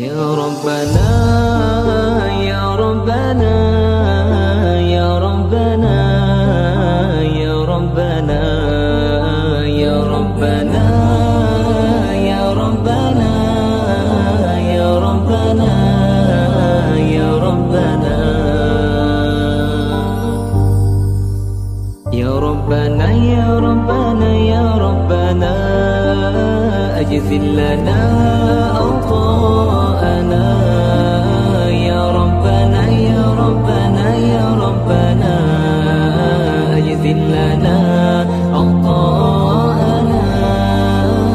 Ya Rabbana, Ya Rabbana, Ya Rabbana, Ya Rabbana, Ya Rabbana, Ya Rabbana, Ya Rabbana, Ya Rabbana, Ya Rabbana, Ya Rabbana, Ya Rabbana, ajzil lana ata'ana. Ya Rabbana, Ya Rabbana, Ya Rabbana, ajzil lana ata'ana.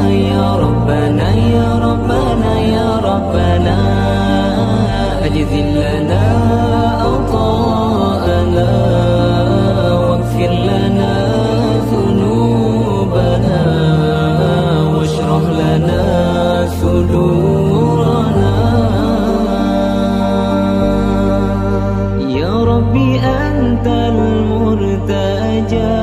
Ya Rabbana, Ya Rabbana, Ya Rabbana, ajzil lana ata'ana. Waghfir lana dhunubana washrah lana sudurana. Ya Rabbi antal murtaja